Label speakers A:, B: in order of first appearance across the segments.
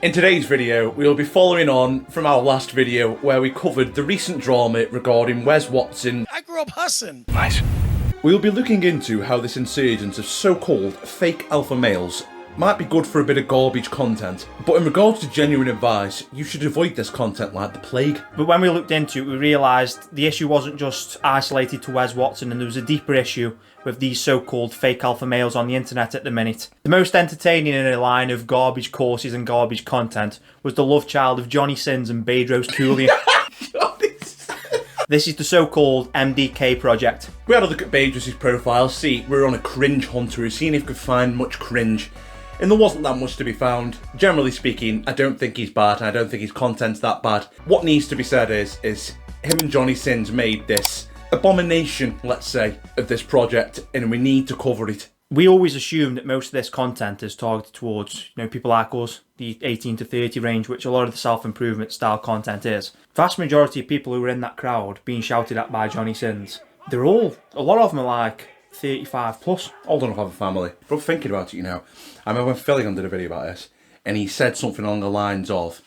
A: In today's video, we'll be following on from our last video where we covered the recent drama regarding Wes Watson.
B: I grew up hussing.
C: Nice.
A: We'll be looking into how this insurgence of so-called fake alpha males might be good for a bit of garbage content, but in regards to genuine advice, you should avoid this content like the plague.
D: But when we looked into it, we realised the issue wasn't just isolated to Wes Watson, and there was a deeper issue with these so-called fake alpha males on the internet at the minute. The most entertaining in a line of garbage courses and garbage content was the love child of Johnny Sins and Bedros Keuilian. This is the so-called MDK project. We
A: had a look at Bedros' profile, see, we're on a cringe hunt, we're seeing if we could find much cringe. And there wasn't that much to be found. Generally speaking, I don't think he's bad, and I don't think his content's that bad. What needs to be said is him and Johnny Sins made this abomination, let's say, of this project, and we need to cover it.
D: We always assume that most of this content is targeted towards, people like us, the 18 to 30 range, which a lot of the self-improvement style content is. Vast majority of people who were in that crowd being shouted at by Johnny Sins, a lot of them are like 35 plus.
A: Old enough to have a family. But thinking about it, I remember when Fillion did a video about this, and he said something along the lines of,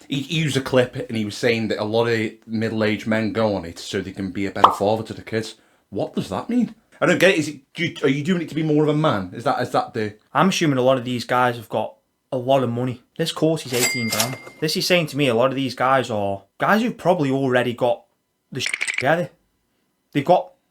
A: he used a clip and he was saying that a lot of middle-aged men go on it so they can be a better father to the kids. What does that mean? I don't get it. Are you doing it to be more of a man? Is that the... I'm
D: assuming a lot of these guys have got a lot of money. This course is 18 grand. This is saying to me a lot of these guys are guys who've probably already got the shit together. They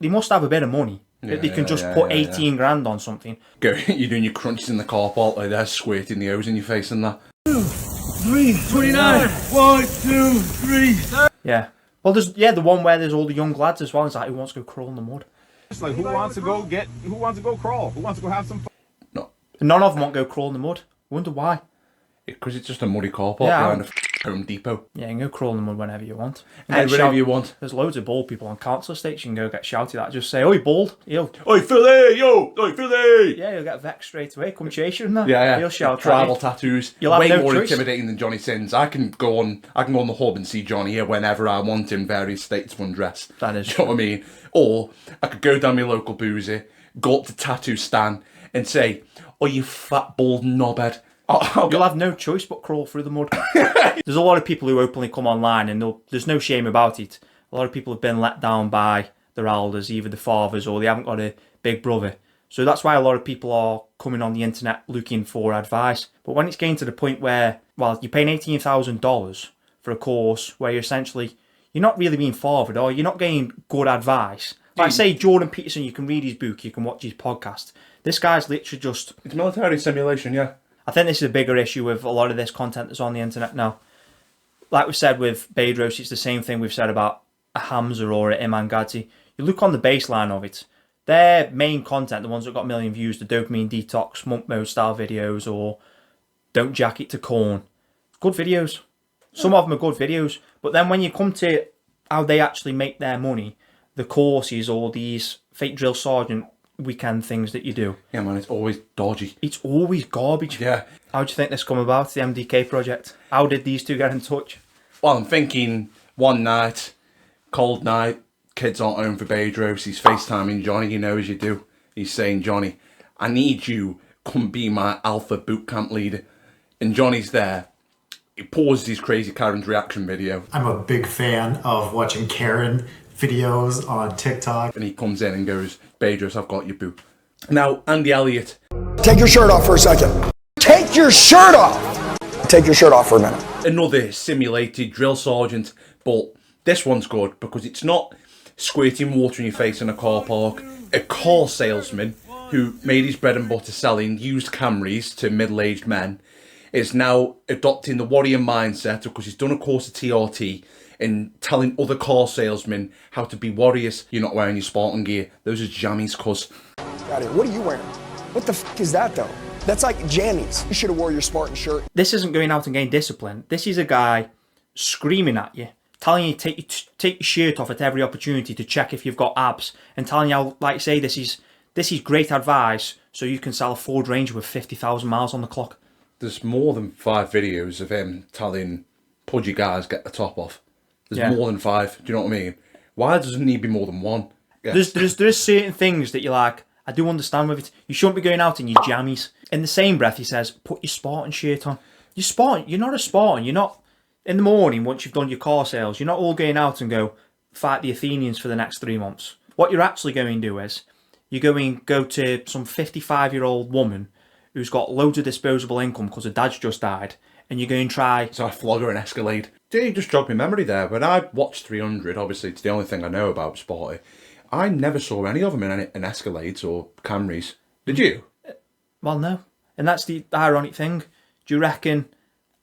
D: must have a bit of money. That they can just put 18 grand on something.
A: You're doing your crunches in the car park like they're squirting the hose in your face and that.
C: 2, 3, 29. 1, 2, 3.
D: Yeah. Well, there's the one where there's all the young lads as well. It's like, who wants to go crawl in the mud?
C: It's like, who wants to go crawl? Who wants to go have some fun?
A: No.
D: None of them want to go crawl in the mud. I wonder why.
A: Because it's just a muddy car park behind a Home Depot.
D: Yeah, you can go crawl in the mud whenever you want.
A: And whenever you want.
D: There's loads of bald people on council estates you can go get shouted at. Just say, oi, bald.
A: Oi, Philly, yo! Oi, Philly!
D: Yeah, you'll get vexed straight away. Come chase you and that.
A: Yeah.
D: He'll shout
A: tribal tattoos.
D: You'll have
A: way
D: no
A: more
D: choice.
A: Intimidating than Johnny Sins. I can go on the hub and see Johnny here whenever I want in various states of undress.
D: That is
A: Do you know what I mean? Or I could go down my local boozy, go up to Tattoo Stan and say, oh, you fat bald knobhead.
D: You'll have no choice but crawl through the mud. There's a lot of people who openly come online and there's no shame about it. A lot of people have been let down by their elders, either the fathers or they haven't got a big brother. So that's why a lot of people are coming on the internet looking for advice. But when it's getting to the point where, well, you're paying $18,000 for a course where you're not really being fathered or you're not getting good advice. Like say Jordan Peterson, you can read his book, you can watch his podcast. This guy's literally just...
A: It's military simulation, yeah.
D: I think this is a bigger issue with a lot of this content that's on the internet now. Like we said with Bedros, it's the same thing we've said about a Hamza or a Iman Gadzhi. You look on the baseline of it, their main content, the ones that got a million views, the dopamine detox, monk mode style videos, or don't jack it to corn. Good videos. Some of them are good videos. But then when you come to how they actually make their money, the courses or these fake drill sergeant weekend things that you do.
A: Yeah, man, it's always dodgy.
D: It's always garbage.
A: Yeah.
D: How do you think this come about, the MDK project? How did these two get in touch?
A: Well, I'm thinking one night, cold night, kids aren't home for Bedros, he's FaceTiming Johnny, as you do. He's saying, Johnny, I need you, come be my alpha bootcamp leader. And Johnny's there. He pauses his crazy Karen's reaction video.
E: I'm a big fan of watching Karen videos on TikTok.
A: And he comes in and goes, Bedros, I've got you, boo. Now, Andy Elliott.
F: Take your shirt off for a second. Take your shirt off! Take your shirt off for a minute.
A: Another simulated drill sergeant, but this one's good because it's not squirting water in your face in a car park. A car salesman who made his bread and butter selling used Camrys to middle-aged men is now adopting the warrior mindset because he's done a course of TRT and telling other car salesmen how to be warriors. You're not wearing your Spartan gear. Those are jammies, cuz.
F: What are you wearing? What the f*** is that, though? That's like jammies. You should have wore your Spartan shirt.
D: This isn't going out and getting discipline. This is a guy screaming at you, telling you to take your shirt off at every opportunity to check if you've got abs, and telling you how, like say, this is great advice so you can sell a Ford Ranger with 50,000 miles on the clock.
A: There's more than 5 videos of him telling pudgy guys get the top off. There's more than 5. Do you know what I mean? Why doesn't it need to be more than 1? Yeah.
D: There's certain things that you're like, I do understand with it. You shouldn't be going out in your jammies. In the same breath, he says, put your Spartan shirt on. You're Spartan. You're not a Spartan. You're not, in the morning, once you've done your car sales, you're not all going out and go fight the Athenians for the next 3 months. What you're actually going to do is, you're going to go to some 55-year-old woman who's got loads of disposable income because her dad's just died, and you're going to try...
A: So I flog her and Escalade. You just jogged my memory there. When I watched 300, obviously it's the only thing I know about Sporty, I never saw any of them in Escalades or Camrys. Did you?
D: Well, no. And that's the ironic thing. Do you reckon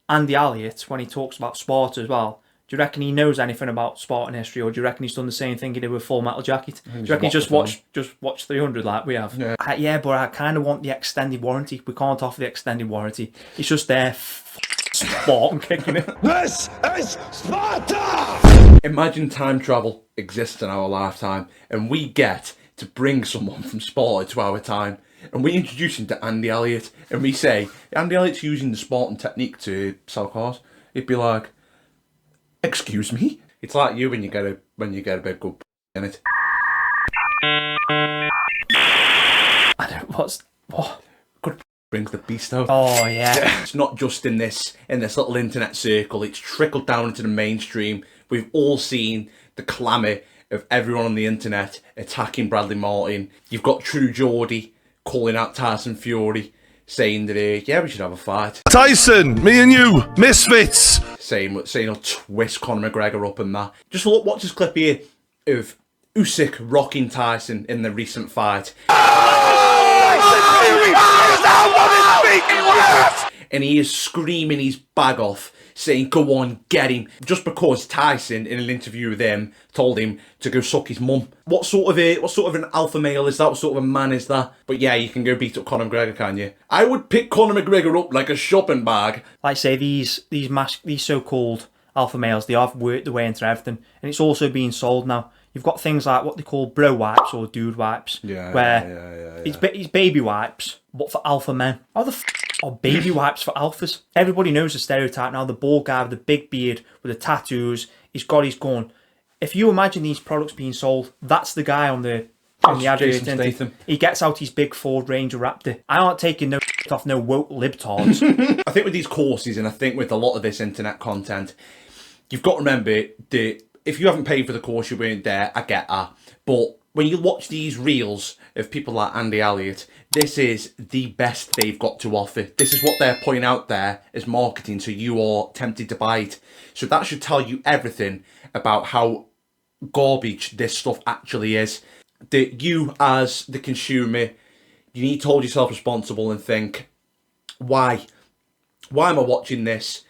D: Andy Elliott, when he talks about sport as well, do you reckon he knows anything about Spartan history, or do you reckon he's done the same thing he did with Full Metal Jacket? Do you reckon he just watched 300 like we have?
A: Yeah.
D: Yeah, but I kind of want the extended warranty. We can't offer the extended warranty. It's just there, Spartan kicking it.
C: This is Sparta!
A: Imagine time travel exists in our lifetime, and we get to bring someone from Sparta to our time, and we introduce him to Andy Elliott, and we say, Andy Elliott's using the Spartan technique to sell cars. He'd be like, excuse me? It's like you when you get a big good in it.
D: I don't, what?
A: Good brings the beast out.
D: Oh, yeah.
A: It's not just in this little internet circle, it's trickled down into the mainstream. We've all seen the clamour of everyone on the internet attacking Bradley Martin. You've got True Geordie calling out Tyson Fury, saying that, yeah, we should have a fight.
C: Tyson, me and you, misfits.
A: Saying he'll twist Conor McGregor up and that. Just look, watch this clip here of Usyk rocking Tyson in the recent fight. And he is screaming his bag off, saying, go on, get him. Just because Tyson, in an interview with him, told him to go suck his mum. What sort of an alpha male is that? What sort of a man is that? But yeah, you can go beat up Conor McGregor, can you? I would pick Conor McGregor up like a shopping bag.
D: Like I say, these so-called alpha males, they have worked their way into everything, and it's also being sold now. You've got things like what they call bro wipes or dude wipes, where it's baby wipes, but for alpha men. How the are baby wipes for alphas? Everybody knows the stereotype now. The bald guy with the big beard, with the tattoos, he's got his gun. If you imagine these products being sold, that's the guy on the advert. He gets out his big Ford Ranger Raptor. I aren't taking no off no woke libtards.
A: I think with these courses, and I think with a lot of this internet content, you've got to remember that if you haven't paid for the course, you weren't there. I get that. But when you watch these reels of people like Andy Elliott, this is the best they've got to offer. This is what they're putting out there as marketing, so you are tempted to buy it. So that should tell you everything about how garbage this stuff actually is. That you, as the consumer, you need to hold yourself responsible and think, why am I watching this?